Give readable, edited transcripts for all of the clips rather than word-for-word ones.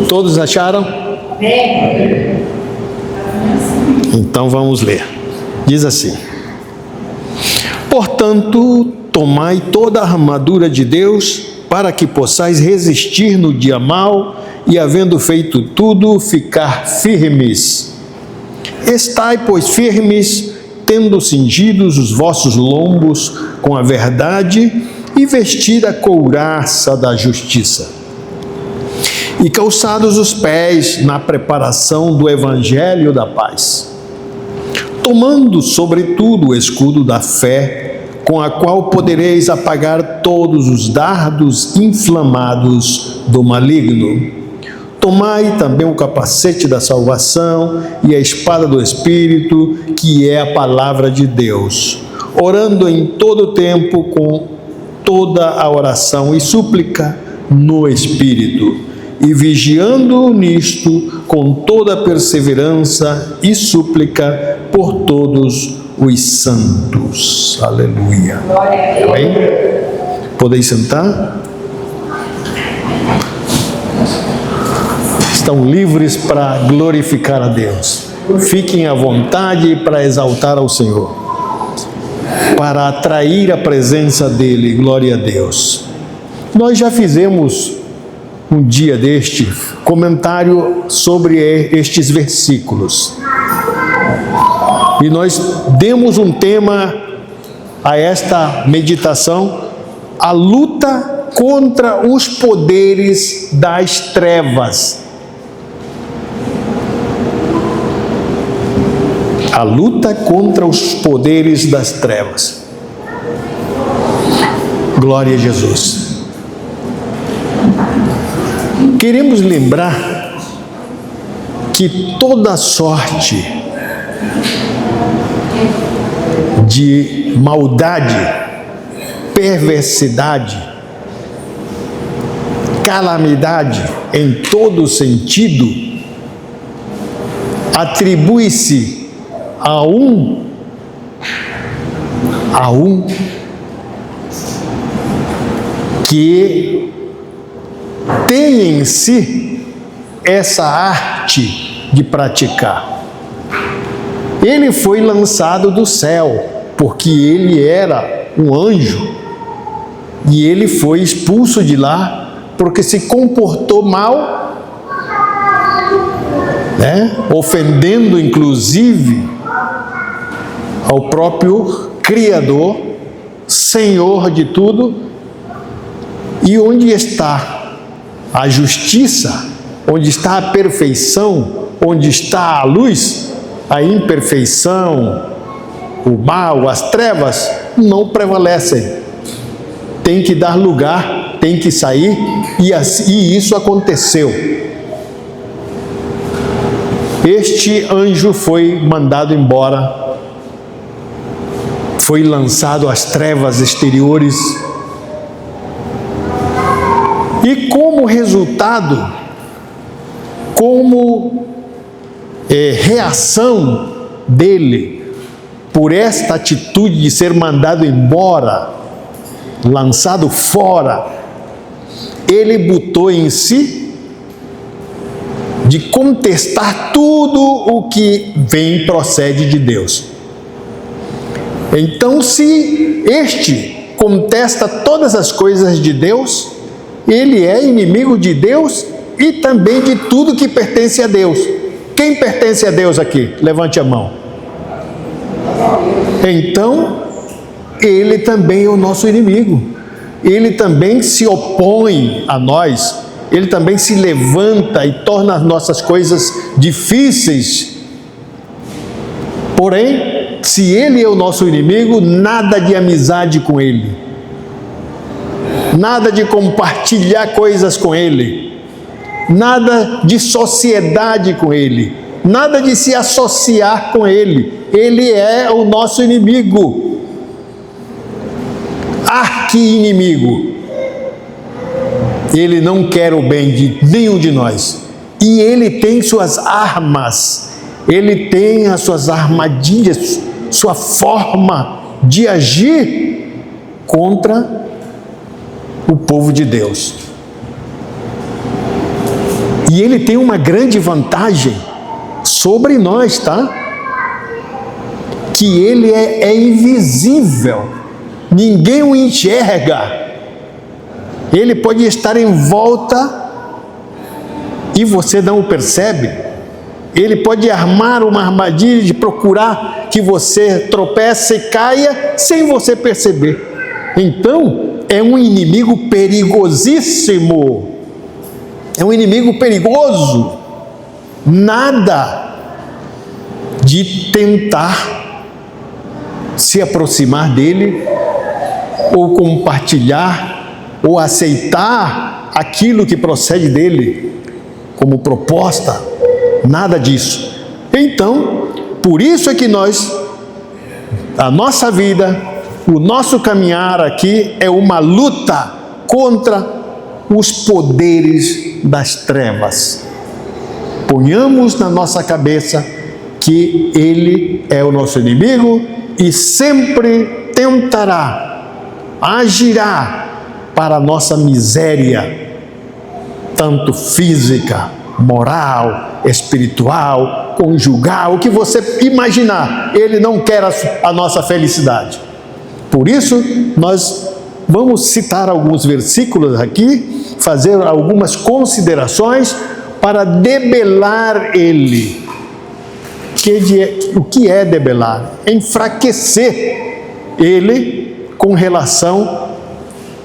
Todos acharam? Então vamos ler. Diz assim: portanto, tomai toda a armadura de Deus, para que possais resistir no dia mau, e havendo feito tudo, ficar firmes. Estai, pois, firmes, tendo cingidos os vossos lombos com a verdade, e vestida a couraça da justiça, e calçados os pés na preparação do evangelho da paz, tomando sobretudo o escudo da fé, com a qual podereis apagar todos os dardos inflamados do maligno. Tomai também o capacete da salvação e a espada do Espírito, que é a palavra de Deus, orando em todo tempo com toda a oração e súplica no Espírito, e vigiando nisto com toda a perseverança e súplica por todos os santos. Aleluia. Amém? Podeis sentar? Estão livres para glorificar a Deus. Fiquem à vontade para exaltar ao Senhor, para atrair a presença dEle. Glória a Deus. Nós já fizemos um dia deste comentário sobre estes versículos, e nós demos um tema a esta meditação: a luta contra os poderes das trevas. A luta contra os poderes das trevas. Glória a Jesus. Queremos lembrar que toda sorte de maldade, perversidade, calamidade em todo sentido atribui-se a um que tem em si essa arte de praticar. Ele foi lançado do céu, porque ele era um anjo, e ele foi expulso de lá, porque se comportou mal, ofendendo inclusive ao próprio Criador, Senhor de tudo. E onde está a justiça, onde está a perfeição, onde está a luz, a imperfeição, o mal, as trevas não prevalecem. Tem que dar lugar, tem que sair, e isso aconteceu. Este anjo foi mandado embora, foi lançado às trevas exteriores, e como resultado, como reação dele por esta atitude de ser mandado embora, lançado fora, ele botou em si de contestar tudo o que procede de Deus. Então, se este contesta todas as coisas de Deus, ele é inimigo de Deus e também de tudo que pertence a Deus. Quem pertence a Deus aqui? Levante a mão. Então, ele também é o nosso inimigo. Ele também se opõe a nós. Ele também se levanta e torna as nossas coisas difíceis. Porém, se ele é o nosso inimigo, nada de amizade com ele, nada de compartilhar coisas com ele, nada de sociedade com ele, nada de se associar com ele. Ele é o nosso inimigo, arqui-inimigo. Ele não quer o bem de nenhum de nós, e ele tem suas armas, ele tem as suas armadilhas, sua forma de agir contra o povo de Deus. E ele tem uma grande vantagem sobre nós, tá? Que ele é invisível. Ninguém o enxerga. Ele pode estar em volta e você não o percebe. Ele pode armar uma armadilha de procurar que você tropece e caia sem você perceber. Então, é um inimigo perigosíssimo. É um inimigo perigoso. Nada de tentar se aproximar dele, ou compartilhar, ou aceitar aquilo que procede dele como proposta. Nada disso. Então, por isso é que a nossa vida, o nosso caminhar aqui é uma luta contra os poderes das trevas. Ponhamos na nossa cabeça que ele é o nosso inimigo e sempre tentará, agirá para a nossa miséria, tanto física, moral, espiritual, conjugal, o que você imaginar. Ele não quer a nossa felicidade. Por isso, nós vamos citar alguns versículos aqui, fazer algumas considerações para debelar ele. O que é debelar? Enfraquecer ele com relação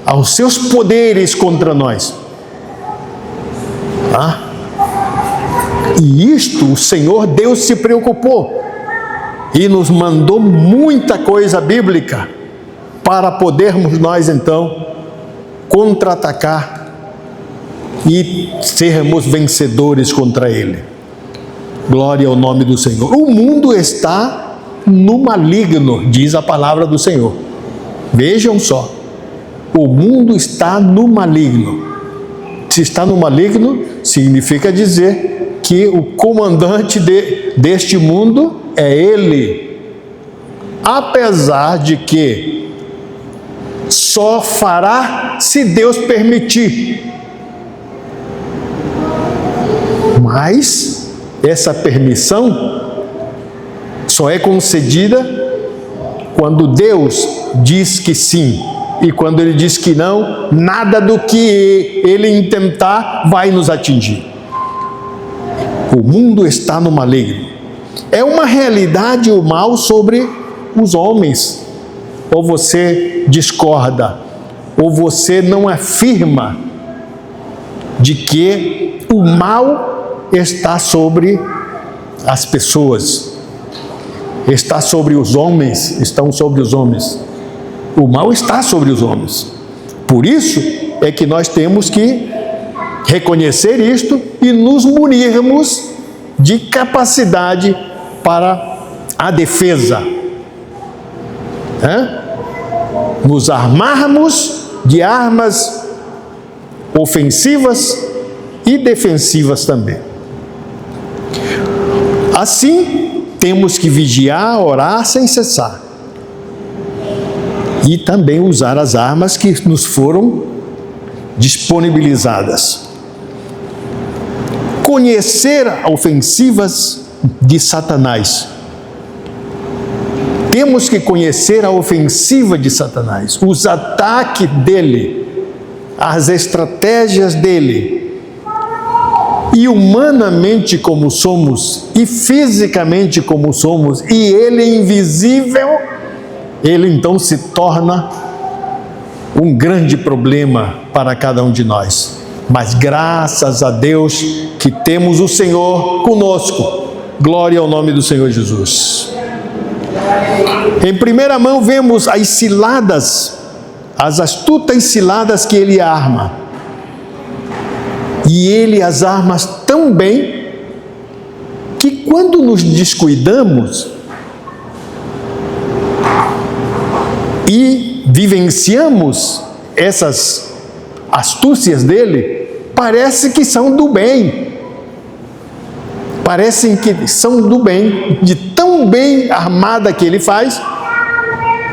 aos seus poderes contra nós. E isto o Senhor Deus se preocupou e nos mandou muita coisa bíblica para podermos nós então contra-atacar e sermos vencedores contra ele. Glória ao nome do Senhor. O mundo está no maligno, diz a palavra do Senhor. Vejam só, o mundo está no maligno. Se está no maligno, significa dizer que o comandante deste mundo é ele. Apesar de que só fará se Deus permitir. Mas essa permissão só é concedida quando Deus diz que sim. E quando ele diz que não, nada do que ele intentar vai nos atingir. O mundo está no maligno. É uma realidade o mal sobre os homens. Ou você discorda, ou você não afirma de que o mal está sobre as pessoas, está sobre os homens, estão sobre os homens. O mal está sobre os homens. Por isso é que nós temos que reconhecer isto e nos munirmos de capacidade para a defesa. Nos armarmos de armas ofensivas e defensivas também. Assim, temos que vigiar, orar sem cessar. E também usar as armas que nos foram disponibilizadas. Conhecer ofensivas de Satanás. Temos que conhecer a ofensiva de Satanás, os ataques dele, as estratégias dele. E humanamente como somos, e fisicamente como somos, e ele é invisível, ele então se torna um grande problema para cada um de nós. Mas graças a Deus que temos o Senhor conosco. Glória ao nome do Senhor Jesus. Em primeira mão vemos as ciladas, as astutas ciladas que ele arma. E ele as arma tão bem que quando nos descuidamos e vivenciamos essas astúcias dele, parece que são do bem. Parecem que são do bem, de tão bem armada que ele faz,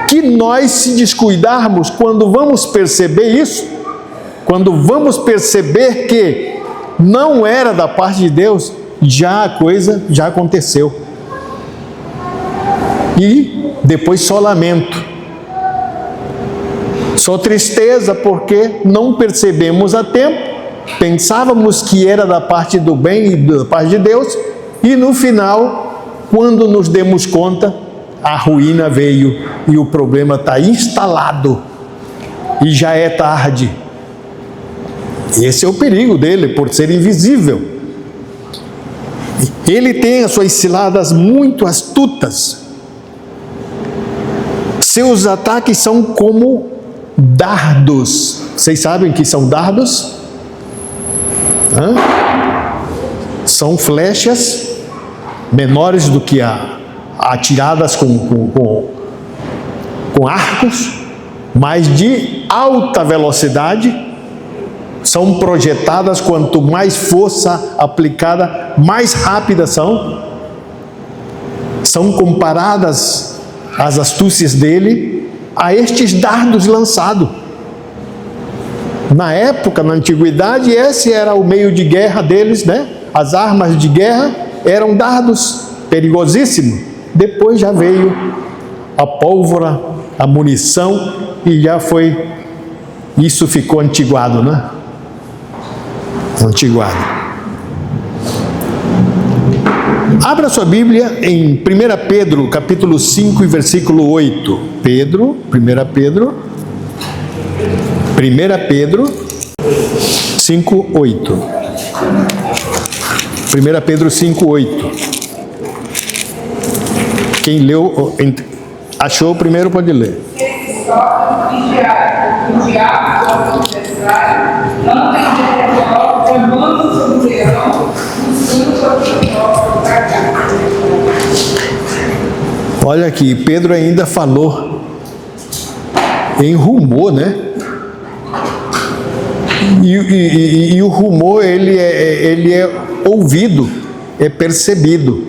que nós, se descuidarmos, quando vamos perceber isso, quando vamos perceber que não era da parte de Deus, já a coisa já aconteceu. E depois só lamento, só tristeza, porque não percebemos a tempo, pensávamos que era da parte do bem e da parte de Deus, e no final, quando nos demos conta, a ruína veio e o problema está instalado e já é tarde. Esse é o perigo dele, por ser invisível. Ele tem as suas ciladas muito astutas. Seus ataques são como dardos. Vocês sabem o que são dardos? São flechas menores do que atiradas com arcos, mas de alta velocidade. São projetadas, quanto mais força aplicada, mais rápidas são. São comparadas as astúcias dele a estes dardos lançados. Na época, na antiguidade, esse era o meio de guerra deles, né? As armas de guerra eram dardos, perigosíssimos. Depois já veio a pólvora, a munição, e já foi, isso ficou antiguado, né? Antiguado. Abra sua Bíblia em 1 Pedro, capítulo 5 e versículo 8. 1 Pedro 5, 8. 1 Pedro 5, 8. Quem leu, achou o primeiro, pode ler. Olha aqui, Pedro ainda falou em rumor, né? E o rumor, ele é ouvido, é percebido.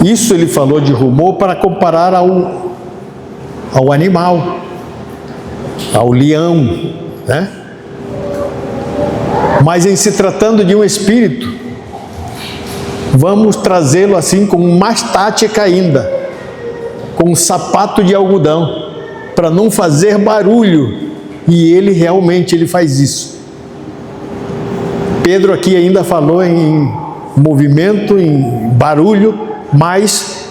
Isso ele falou de rumor para comparar ao animal, ao leão, né? Mas em se tratando de um espírito, vamos trazê-lo assim com mais tática ainda, com um sapato de algodão, para não fazer barulho, e ele realmente faz isso. Pedro aqui ainda falou em movimento, em barulho, mas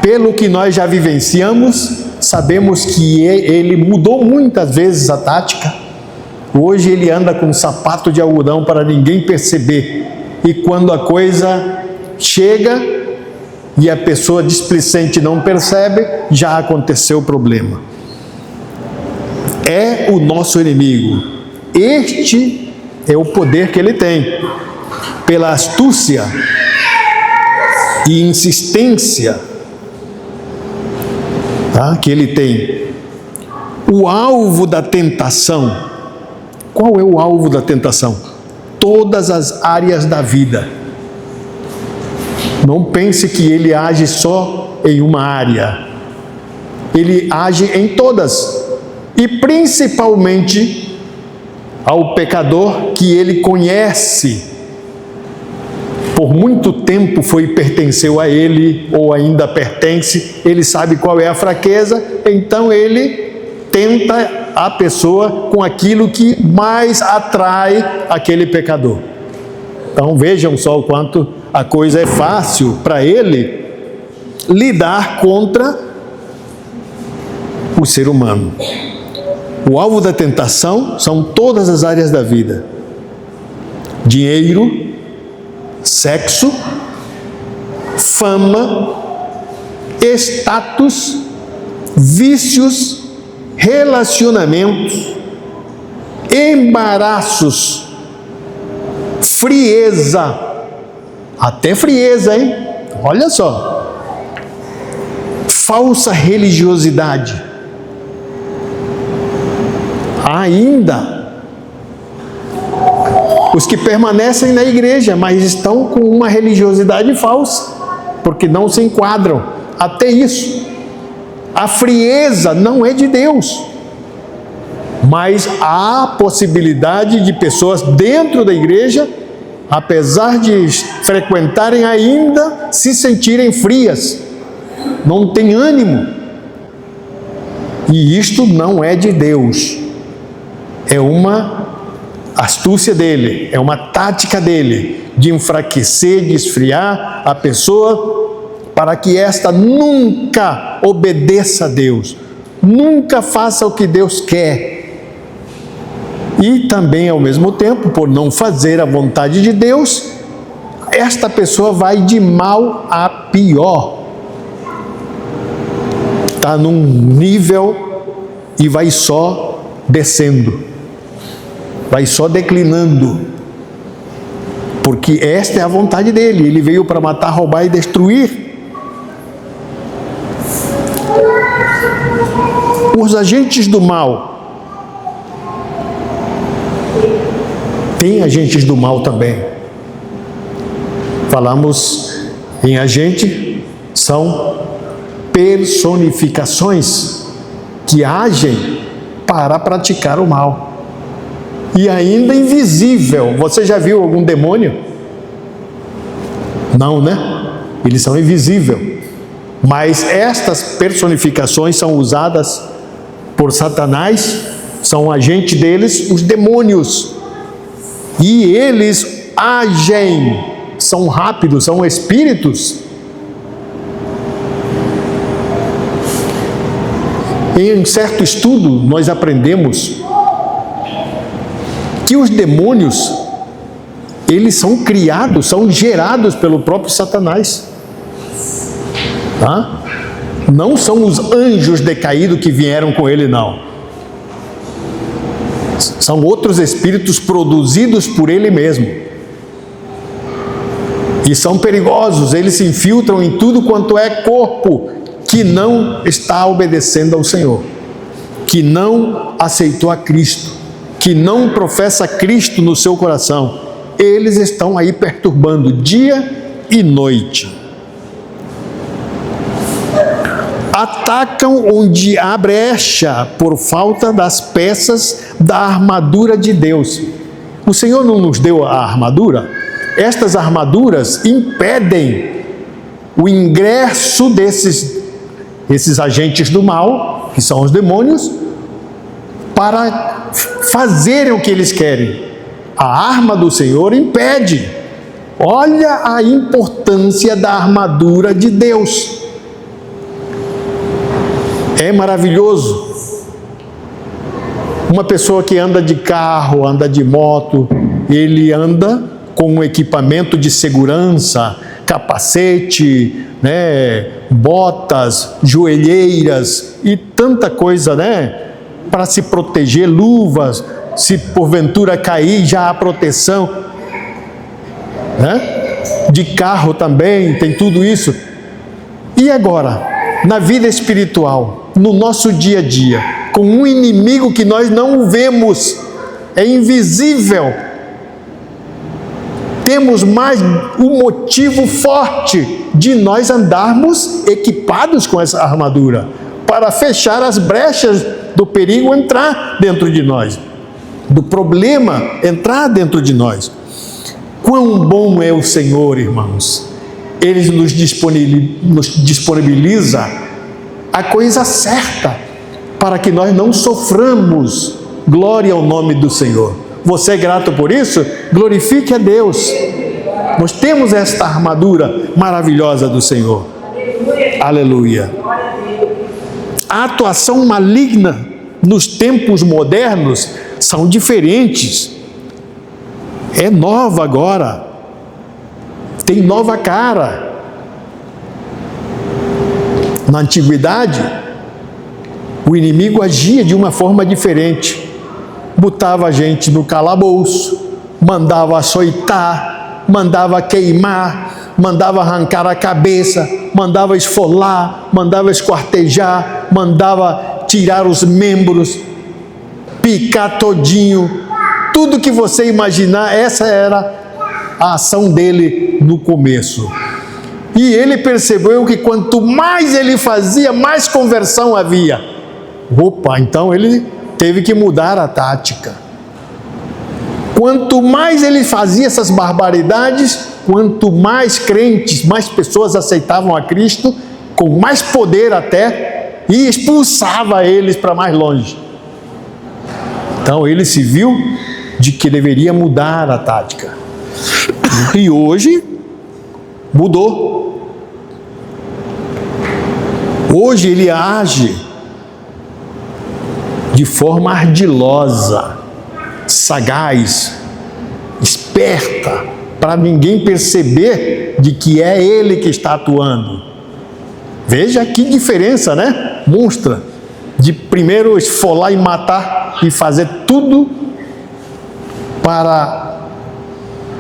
pelo que nós já vivenciamos, sabemos que ele mudou muitas vezes a tática. Hoje ele anda com um sapato de algodão para ninguém perceber. E quando a coisa chega e a pessoa displicente não percebe, já aconteceu o problema. É o nosso inimigo. Este é o poder que ele tem. Pela astúcia e insistência que ele tem. O alvo da tentação. Qual é o alvo da tentação? Todas as áreas da vida. Não pense que ele age só em uma área. Ele age em todas. E principalmente ao pecador que ele conhece. Por muito tempo pertenceu a ele, ou ainda pertence, ele sabe qual é a fraqueza, então ele tenta a pessoa com aquilo que mais atrai aquele pecador. Então vejam só o quanto a coisa é fácil para ele lidar contra o ser humano. O alvo da tentação são todas as áreas da vida: dinheiro, sexo, fama, status, vícios, relacionamentos, embaraços, frieza, até frieza, hein? Olha só, falsa religiosidade, ainda os que permanecem na igreja, mas estão com uma religiosidade falsa, porque não se enquadram, até isso. A frieza não é de Deus. Mas há possibilidade de pessoas dentro da igreja, apesar de frequentarem ainda, se sentirem frias, não tem ânimo. E isto não é de Deus, é uma astúcia dele, é uma tática dele, de enfraquecer, de esfriar a pessoa, para que esta nunca obedeça a Deus, nunca faça o que Deus quer. E também, ao mesmo tempo, por não fazer a vontade de Deus, esta pessoa vai de mal a pior. Está num nível e vai só descendo, vai só declinando, porque esta é a vontade dele. Ele veio para matar, roubar e destruir. Os agentes do mal, tem agentes do mal também. Falamos em agente, são personificações que agem para praticar o mal. E ainda invisível. Você já viu algum demônio? Não, né? Eles são invisíveis. Mas estas personificações são usadas por Satanás, são agentes deles, os demônios. E eles agem, são rápidos, são espíritos. Em um certo estudo, nós aprendemos que os demônios, eles são criados, são gerados pelo próprio Satanás. Tá? Não são os anjos decaídos que vieram com ele, não. São outros espíritos produzidos por ele mesmo. E são perigosos, eles se infiltram em tudo quanto é corpo que não está obedecendo ao Senhor, que não aceitou a Cristo, que não professa Cristo no seu coração. Eles estão aí perturbando dia e noite. Atacam onde há brecha por falta das peças da armadura de Deus. O Senhor não nos deu a armadura? Estas armaduras impedem o ingresso desses agentes do mal, que são os demônios, para fazerem o que eles querem. A arma do Senhor impede. Olha a importância da armadura de Deus. É maravilhoso. Uma pessoa que anda de carro, anda de moto, ele anda com um equipamento de segurança, capacete, né, botas, joelheiras e tanta coisa, né, para se proteger, luvas, se porventura cair já há proteção, né? De carro também tem tudo isso. E agora, na vida espiritual, no nosso dia a dia, com um inimigo que nós não vemos, é invisível, temos mais um motivo forte de nós andarmos equipados com essa armadura, para fechar as brechas do perigo entrar dentro de nós, do problema entrar dentro de nós. Quão bom é o Senhor, irmãos! Ele nos disponibiliza a coisa certa para que nós não soframos. Glória ao nome do Senhor. Você é grato por isso? Glorifique a Deus. Nós temos esta armadura maravilhosa do Senhor. Aleluia. A atuação maligna nos tempos modernos são diferentes. É nova agora. Tem nova cara. Na antiguidade, o inimigo agia de uma forma diferente. Botava a gente no calabouço, mandava açoitar, mandava queimar, mandava arrancar a cabeça, mandava esfolar, mandava esquartejar, mandava tirar os membros, picar todinho. Tudo que você imaginar, essa era a ação dele no começo. E ele percebeu que quanto mais ele fazia, mais conversão havia. Opa, então ele teve que mudar a tática. Quanto mais ele fazia essas barbaridades, quanto mais crentes, mais pessoas aceitavam a Cristo, com mais poder até, e expulsava eles para mais longe. Então ele se viu de que deveria mudar a tática. E hoje mudou. Hoje ele age de forma ardilosa, sagaz, esperta, para ninguém perceber de que é ele que está atuando. Veja que diferença, né? Monstra. De primeiro esfolar e matar e fazer tudo para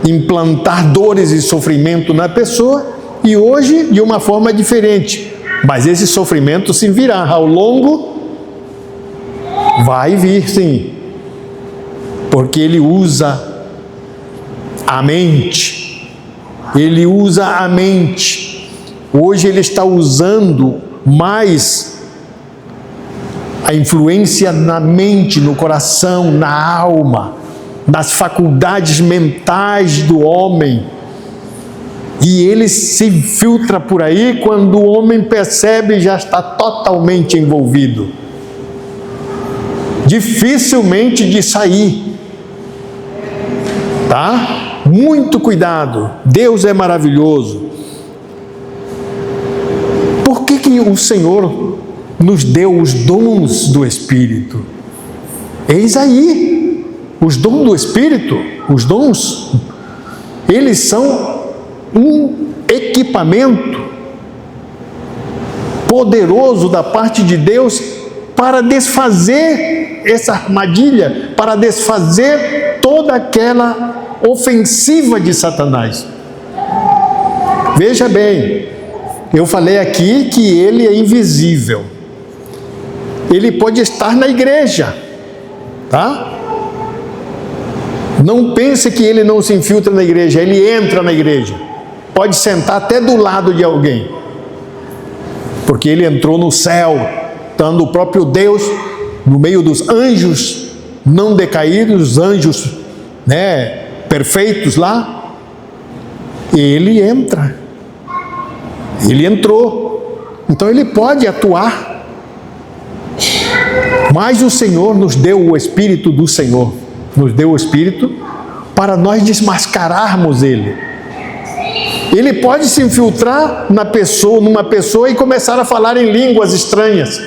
implantar dores e sofrimento na pessoa, e hoje de uma forma diferente. Mas esse sofrimento se virá ao longo, vai vir sim, porque ele usa a mente. Ele usa a mente. Hoje ele está usando mais a influência na mente, no coração, na alma, nas faculdades mentais do homem. E ele se infiltra por aí, quando o homem percebe, já está totalmente envolvido. Dificilmente de sair. Tá? Muito cuidado. Deus é maravilhoso. Por que o Senhor nos deu os dons do Espírito? Eis aí, os dons do Espírito, os dons, eles são um equipamento poderoso da parte de Deus para desfazer essa armadilha, para desfazer toda aquela ofensiva de Satanás. Veja bem, eu falei aqui que ele é invisível. Ele pode estar na igreja, tá? Não pense que ele não se infiltra na igreja, ele entra na igreja. Pode sentar até do lado de alguém, porque ele entrou no céu, estando o próprio Deus no meio dos anjos não decaídos, os anjos, perfeitos lá. Ele entra, ele entrou, então ele pode atuar. Mas o Senhor nos deu o Espírito do Senhor, nos deu o Espírito para nós desmascararmos ele. Ele pode se infiltrar numa pessoa e começar a falar em línguas estranhas.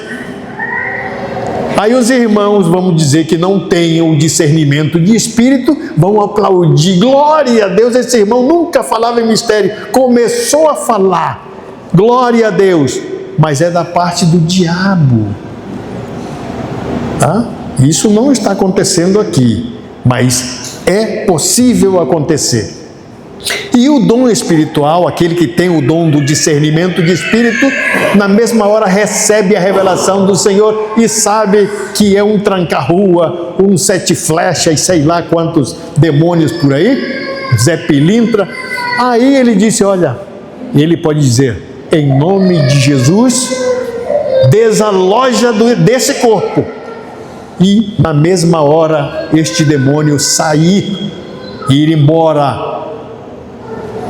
Aí os irmãos, vamos dizer que não tenham o discernimento de espírito, vão aplaudir. Glória a Deus, esse irmão nunca falava em mistério, começou a falar. Glória a Deus, mas é da parte do diabo. Tá? Isso não está acontecendo aqui, mas é possível acontecer. E o dom espiritual, aquele que tem o dom do discernimento de espírito, na mesma hora recebe a revelação do Senhor e sabe que é um tranca-rua, um sete flechas, sei lá quantos demônios por aí, Zé Pilintra. Aí ele disse, olha, ele pode dizer, em nome de Jesus, desaloja desse corpo. E na mesma hora este demônio sair e ir embora.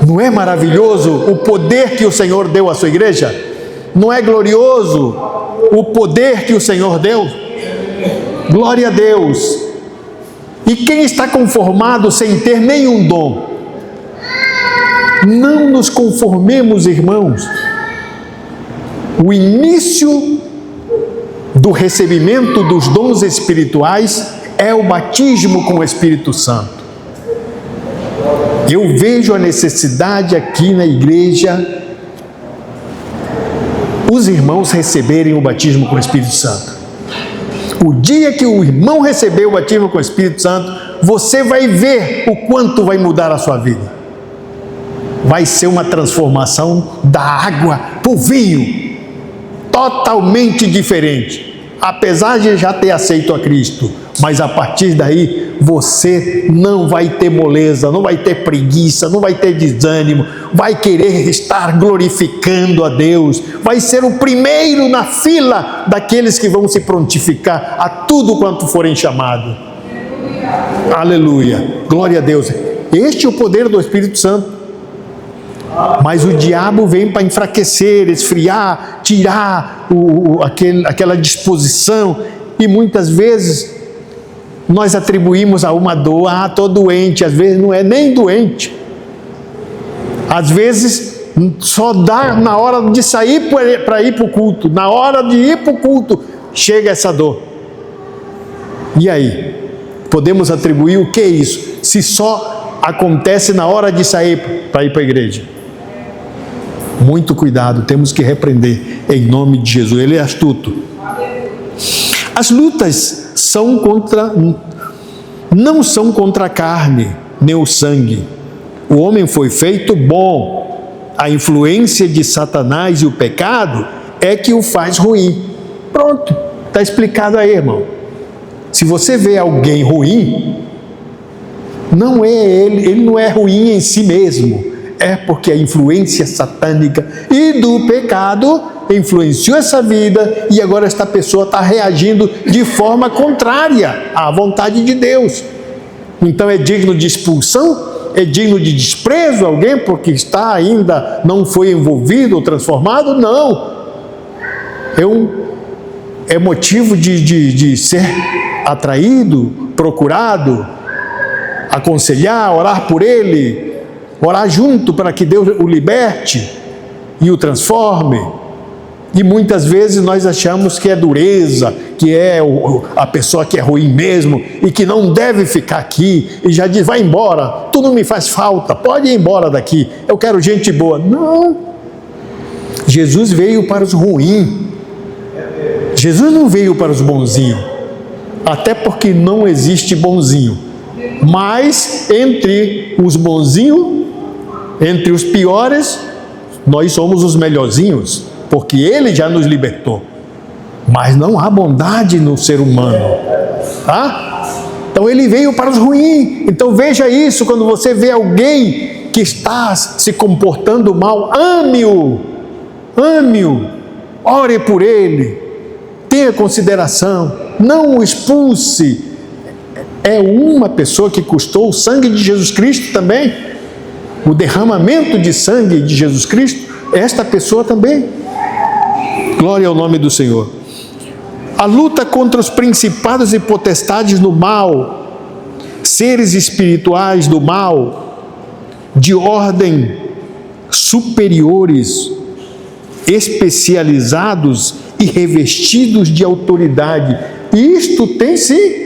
Não é maravilhoso o poder que o Senhor deu à sua igreja? Não é glorioso o poder que o Senhor deu? Glória a Deus! E quem está conformado sem ter nenhum dom? Não nos conformemos, irmãos. O início do recebimento dos dons espirituais é o batismo com o Espírito Santo. Eu vejo a necessidade aqui na igreja, os irmãos receberem o batismo com o Espírito Santo. O dia que o irmão receber o batismo com o Espírito Santo, você vai ver o quanto vai mudar a sua vida. Vai ser uma transformação da água para o vinho, totalmente diferente. apesar de já ter aceito a Cristo, mas a partir daí você não vai ter moleza, não vai ter preguiça, não vai ter desânimo, vai querer estar glorificando a Deus, vai ser o primeiro na fila daqueles que vão se prontificar a tudo quanto forem chamados. Aleluia, glória a Deus. Este é o poder do Espírito Santo. Mas o diabo vem para enfraquecer, esfriar, tirar aquela disposição, e muitas vezes nós atribuímos a uma dor: estou doente. Às vezes não é nem doente, às vezes só dá na hora de sair para ir para o culto, na hora de ir para o culto chega essa dor. E aí? Podemos atribuir o que é isso, se só acontece na hora de sair para ir para a igreja? Muito cuidado, temos que repreender em nome de Jesus. Ele é astuto. As lutas não são contra a carne nem o sangue. O homem foi feito bom. A influência de Satanás e o pecado é que o faz ruim. Pronto, está explicado aí, irmão. Se você vê alguém ruim, não é ele não é ruim em si mesmo. É porque a influência satânica e do pecado influenciou essa vida, e agora esta pessoa está reagindo de forma contrária à vontade de Deus. Então é digno de expulsão, é digno de desprezo alguém porque não foi envolvido ou transformado? Não. É motivo de ser atraído, procurado, aconselhar, orar por ele, orar junto para que Deus o liberte e o transforme. E muitas vezes nós achamos que é dureza, que é a pessoa que é ruim mesmo e que não deve ficar aqui, e já diz: vai embora, tu não me faz falta, pode ir embora daqui, eu quero gente boa. Não, Jesus veio para os ruins, Jesus não veio para os bonzinhos, até porque não existe bonzinho, mas entre os bonzinhos, entre os piores, nós somos os melhorzinhos, porque Ele já nos libertou. Mas não há bondade no ser humano, tá? Então Ele veio para os ruins. Então veja isso, quando você vê alguém que está se comportando mal, ame-o, ore por ele, tenha consideração, não o expulse. É uma pessoa que custou o sangue de Jesus Cristo também, o derramamento de sangue de Jesus Cristo, esta pessoa também. Glória ao nome do Senhor. A luta contra os principados e potestades do mal, seres espirituais do mal, de ordem superiores, especializados e revestidos de autoridade. Isto tem sim.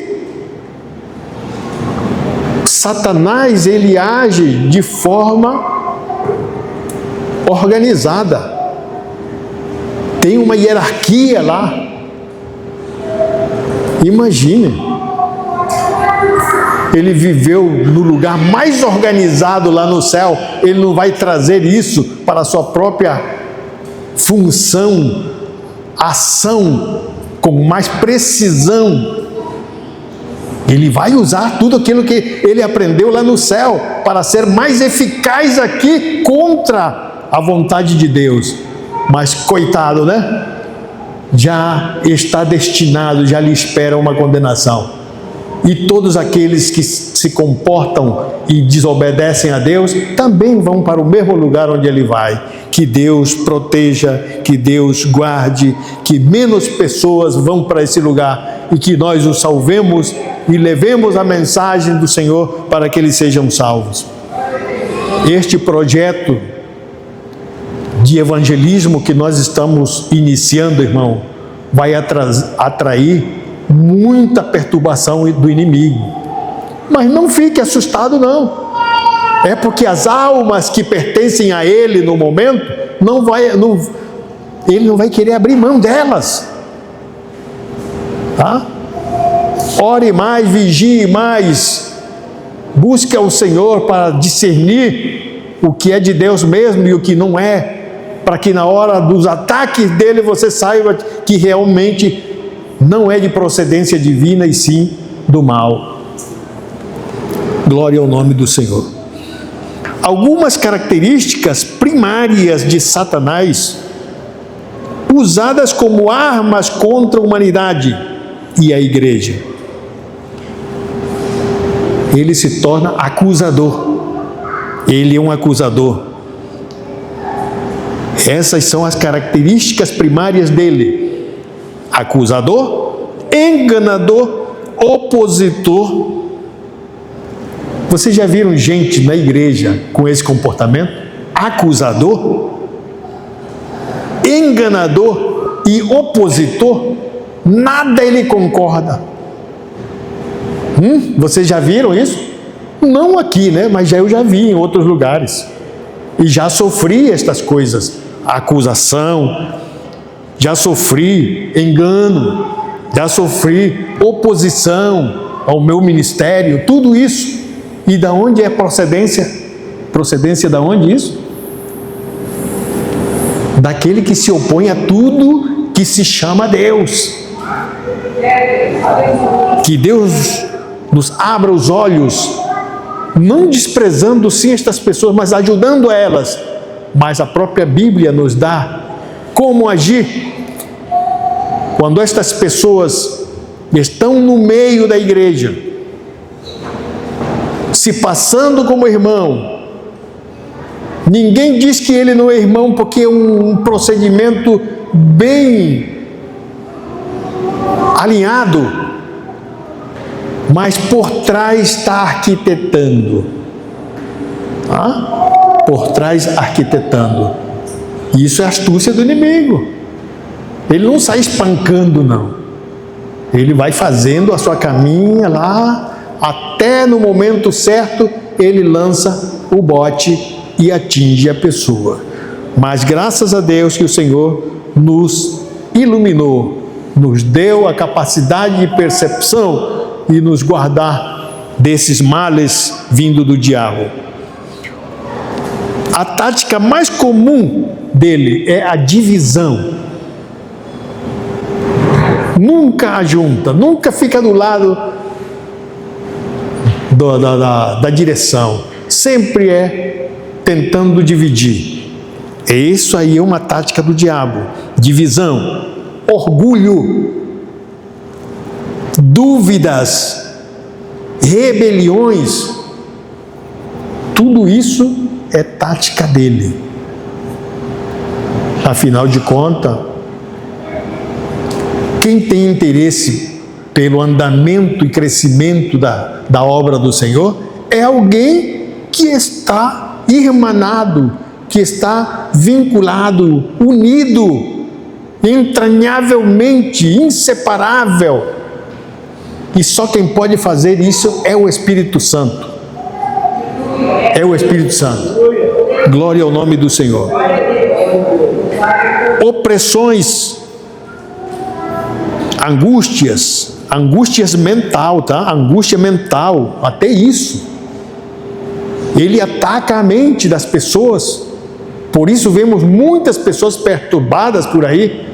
Satanás, ele age de forma organizada. Tem uma hierarquia lá. Imagine, ele viveu no lugar mais organizado lá no céu, ele não vai trazer isso para a sua própria função, ação, com mais precisão. Ele vai usar tudo aquilo que ele aprendeu lá no céu para ser mais eficaz aqui contra a vontade de Deus. Mas coitado, né? Já está destinado, já lhe espera uma condenação. E todos aqueles que se comportam e desobedecem a Deus também vão para o mesmo lugar onde ele vai. Que Deus proteja, que Deus guarde, que menos pessoas vão para esse lugar e que nós os salvemos e levemos a mensagem do Senhor para que eles sejam salvos. Este projeto de evangelismo que nós estamos iniciando, irmão, vai atrair muita perturbação do inimigo. Mas não fique assustado, não. É porque as almas que pertencem a ele no momento, ele não vai querer abrir mão delas. Tá? Ore mais, vigie mais, busque ao Senhor para discernir o que é de Deus mesmo e o que não é, para que na hora dos ataques dele você saiba que realmente não é de procedência divina e sim do mal. Glória ao nome do Senhor. Algumas características primárias de Satanás, usadas como armas contra a humanidade e a igreja. Ele se torna acusador. Ele é um acusador. Essas são as características primárias dele: acusador, enganador, opositor. Vocês já viram gente na igreja com esse comportamento? Acusador, enganador e opositor. Nada ele concorda. Vocês já viram isso? Não aqui, né? Mas eu já vi em outros lugares. E já sofri estas coisas. Acusação, já sofri engano, já sofri oposição ao meu ministério, tudo isso. E da onde é procedência? Procedência da onde isso? Daquele que se opõe a tudo que se chama Deus. Que Deus nos abra os olhos, não desprezando sim estas pessoas, mas ajudando elas. Mas a própria Bíblia nos dá como agir quando estas pessoas estão no meio da igreja, se passando como irmão. Ninguém diz que ele não é irmão, porque é um procedimento bem alinhado, mas por trás está arquitetando. Por trás arquitetando. Isso é astúcia do inimigo. Ele não sai espancando, não. Ele vai fazendo a sua caminha lá, até no momento certo ele lança o bote e atinge a pessoa. Mas graças a Deus que o Senhor nos iluminou, nos deu a capacidade de percepção e nos guardar desses males vindo do diabo. A tática mais comum dele é a divisão. Nunca ajunta, nunca fica do lado da direção. Sempre é tentando dividir. Isso aí é uma tática do diabo. Divisão, orgulho, dúvidas, rebeliões. Tudo isso é tática dele. Afinal de contas, quem tem interesse pelo andamento e crescimento da obra do Senhor é alguém que está irmanado, que está vinculado, unido, entranhavelmente, inseparável. E só quem pode fazer isso é o Espírito Santo. É o Espírito Santo. Glória ao nome do Senhor. Opressões, angústias mental, tá? Angústia mental, até isso. Ele ataca a mente das pessoas. Por isso vemos muitas pessoas perturbadas por aí,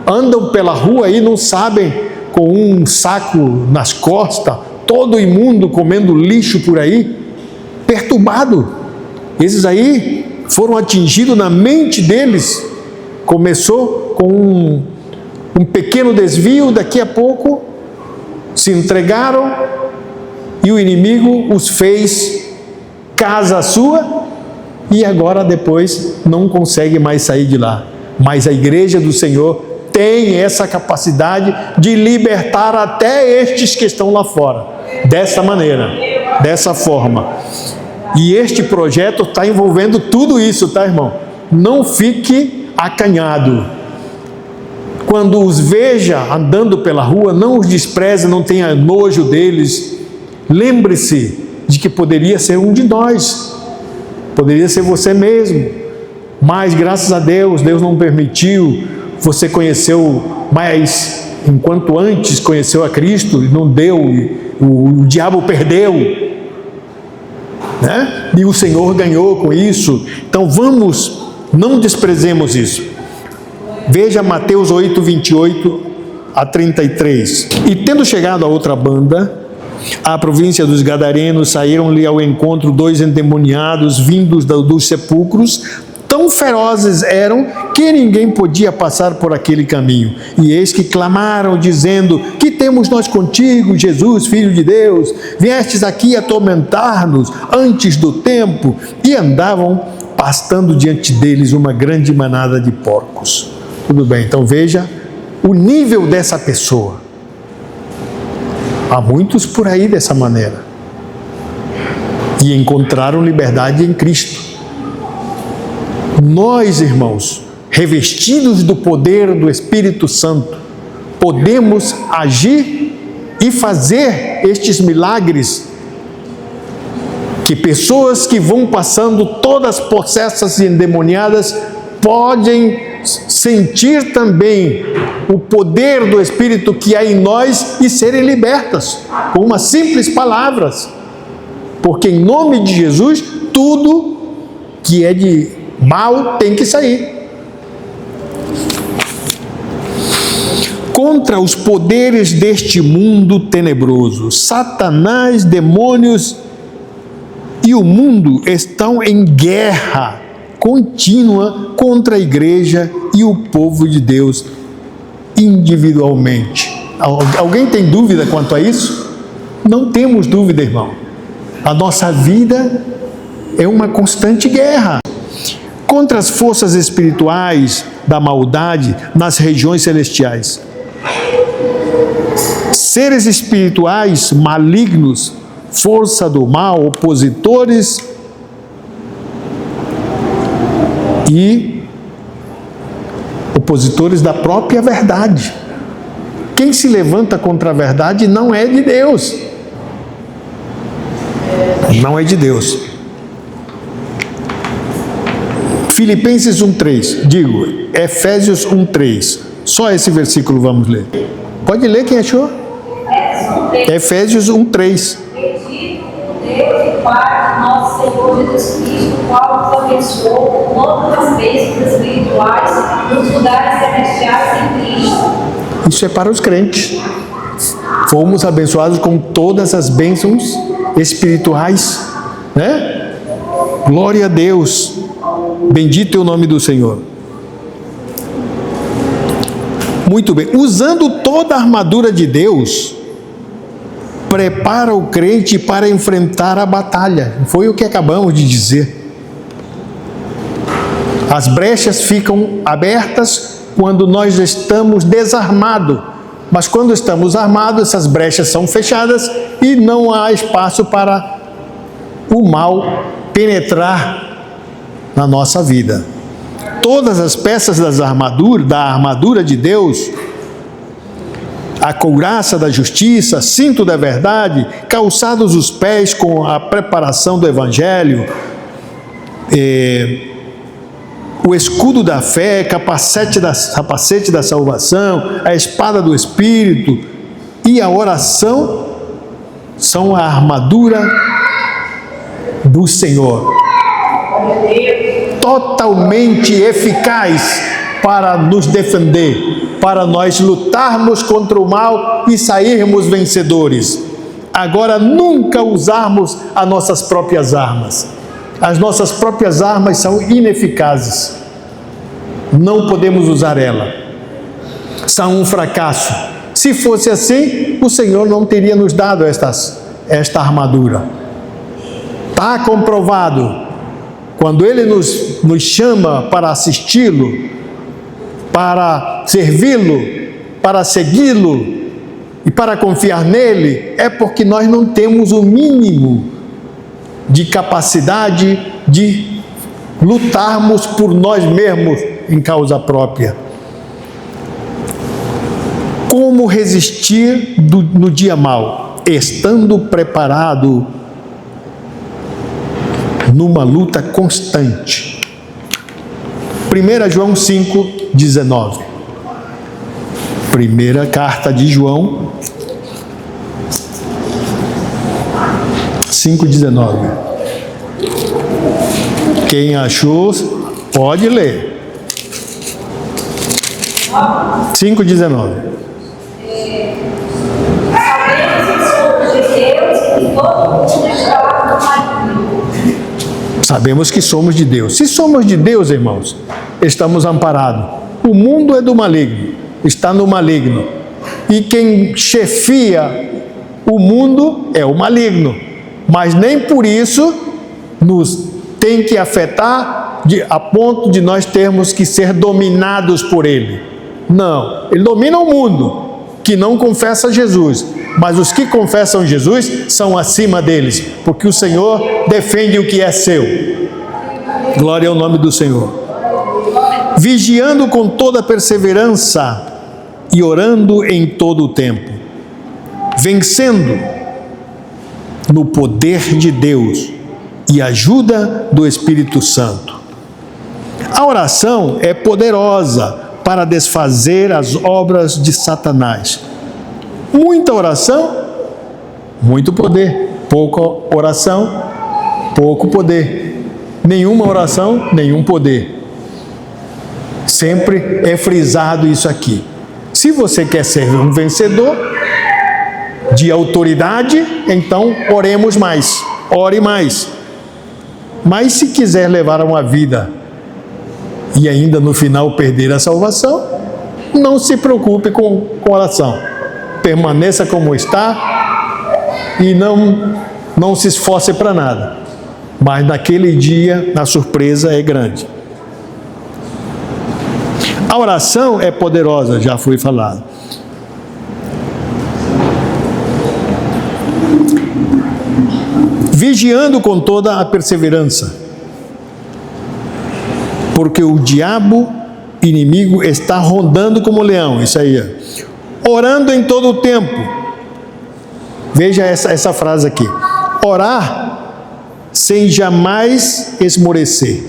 andam pela rua e não sabem, com um saco nas costas, todo imundo, comendo lixo por aí, perturbado. Esses aí foram atingidos na mente deles. Começou com um pequeno desvio, daqui a pouco se entregaram e o inimigo os fez casa sua e agora depois não consegue mais sair de lá. Mas a igreja do Senhor tem essa capacidade de libertar até estes que estão lá fora, dessa maneira, dessa forma. E este projeto está envolvendo tudo isso, tá, irmão? Não fique acanhado. Quando os veja andando pela rua, não os despreze, não tenha nojo deles. Lembre-se de que poderia ser um de nós, poderia ser você mesmo, mas graças a Deus, Deus não permitiu. Você conheceu, mas enquanto antes conheceu a Cristo, não deu, o diabo perdeu, né? E o Senhor ganhou com isso. Então não desprezemos isso. Veja Mateus 8, 28 a 33. E tendo chegado a outra banda, à província dos Gadarenos, saíram-lhe ao encontro 2 endemoniados vindos dos sepulcros. Tão ferozes eram que ninguém podia passar por aquele caminho. E eis que clamaram, dizendo: que temos nós contigo, Jesus, Filho de Deus? Viestes aqui atormentar-nos antes do tempo? E andavam pastando diante deles uma grande manada de porcos. Tudo bem, então veja o nível dessa pessoa. Há muitos por aí dessa maneira. E encontraram liberdade em Cristo. Nós, irmãos, revestidos do poder do Espírito Santo, podemos agir e fazer estes milagres que pessoas que vão passando todas possessas e endemoniadas podem sentir também o poder do Espírito que há em nós e serem libertas com umas simples palavras. Porque em nome de Jesus, tudo que é de mal tem que sair. Contra os poderes deste mundo tenebroso, Satanás, demônios e o mundo estão em guerra contínua contra a igreja e o povo de Deus individualmente. Alguém tem dúvida quanto a isso? Não temos dúvida, irmão. A nossa vida é uma constante guerra contra as forças espirituais da maldade nas regiões celestiais. Seres espirituais malignos, força do mal, opositores e opositores da própria verdade. Quem se levanta contra a verdade não é de Deus. Não é de Deus. Filipenses 1:3, digo, Efésios 1:3. Só esse versículo vamos ler. Pode ler, quem achou? Efésios 1:3. Bendito o Deus e Pai do nosso Senhor Jesus Cristo, o qual nos abençoou com todas as bênçãos espirituais nos lugares celestiais em Cristo. Isso é para os crentes. Fomos abençoados com todas as bênçãos espirituais, né? Glória a Deus. Bendito é o nome do Senhor. Muito bem. Usando toda a armadura de Deus, prepara o crente para enfrentar a batalha. Foi o que acabamos de dizer. As brechas ficam abertas quando nós estamos desarmados. Mas quando estamos armados, essas brechas são fechadas e não há espaço para o mal penetrar na nossa vida. Todas as peças da armadura de Deus, a couraça da justiça, cinto da verdade, calçados os pés com a preparação do Evangelho, o escudo da fé, capacete da salvação, a espada do Espírito e a oração são a armadura do Senhor, totalmente eficaz para nos defender, para nós lutarmos contra o mal e sairmos vencedores. Agora, nunca usarmos as nossas próprias armas. As nossas próprias armas são ineficazes. Não podemos usar ela. São um fracasso. Se fosse assim, o Senhor não teria nos dado esta armadura. Está comprovado. Quando Ele nos chama para assisti-lo, para servi-lo, para segui-lo e para confiar nele, é porque nós não temos o mínimo de capacidade de lutarmos por nós mesmos em causa própria. Como resistir no dia mau? Estando preparado numa luta constante. 1 João 5:19. Primeira carta de João 5:19. Quem achou, pode ler. 5:19. todo mundo está no maligno. Sabemos que somos de Deus. Se somos de Deus, irmãos, estamos amparados. O mundo é do maligno, está no maligno. E quem chefia o mundo é o maligno. Mas nem por isso nos tem que afetar a ponto de nós termos que ser dominados por ele. Não, ele domina o mundo que não confessa Jesus. Mas os que confessam Jesus são acima deles, porque o Senhor defende o que é seu. Glória ao nome do Senhor. Vigiando com toda perseverança e orando em todo o tempo, vencendo no poder de Deus e ajuda do Espírito Santo. A oração é poderosa para desfazer as obras de Satanás. Muita oração, muito poder. Pouca oração, pouco poder. Nenhuma oração, nenhum poder. Sempre é frisado isso aqui. Se você quer ser um vencedor de autoridade, então oremos mais, ore mais. Mas se quiser levar uma vida e ainda no final perder a salvação, não se preocupe com oração. Permaneça como está e não se esforce para nada. Mas naquele dia, a surpresa é grande. A oração é poderosa, já foi falado. Vigiando com toda a perseverança, porque o diabo inimigo está rondando como leão, isso aí. Orando em todo o tempo. Veja essa frase aqui. Orar sem jamais esmorecer.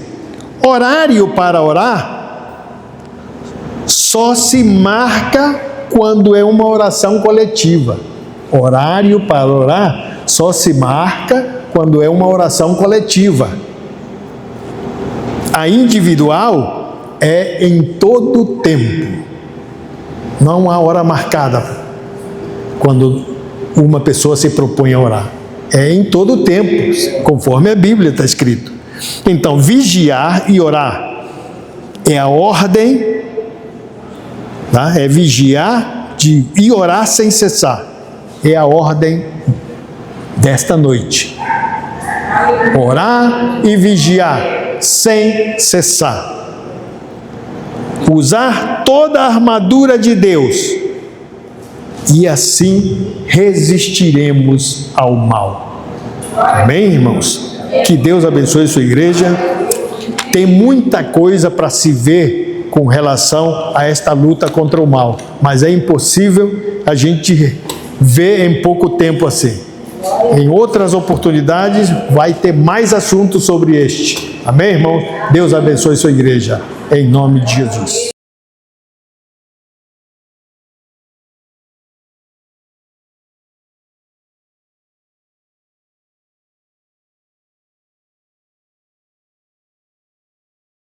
Horário para orar só se marca quando é uma oração coletiva. Horário para orar só se marca quando é uma oração coletiva. A individual é em todo o tempo. Não há hora marcada quando uma pessoa se propõe a orar. É em todo o tempo, conforme a Bíblia está escrito. Então, vigiar e orar é a ordem, tá? É vigiar e orar sem cessar. É a ordem desta noite. Orar e vigiar sem cessar. Usar toda a armadura de Deus e assim resistiremos ao mal. Amém, irmãos? Que Deus abençoe sua igreja. Tem muita coisa para se ver com relação a esta luta contra o mal, mas é impossível a gente ver em pouco tempo assim. Em outras oportunidades vai ter mais assuntos sobre este. Amém, irmão? Deus abençoe sua igreja, em nome de Jesus.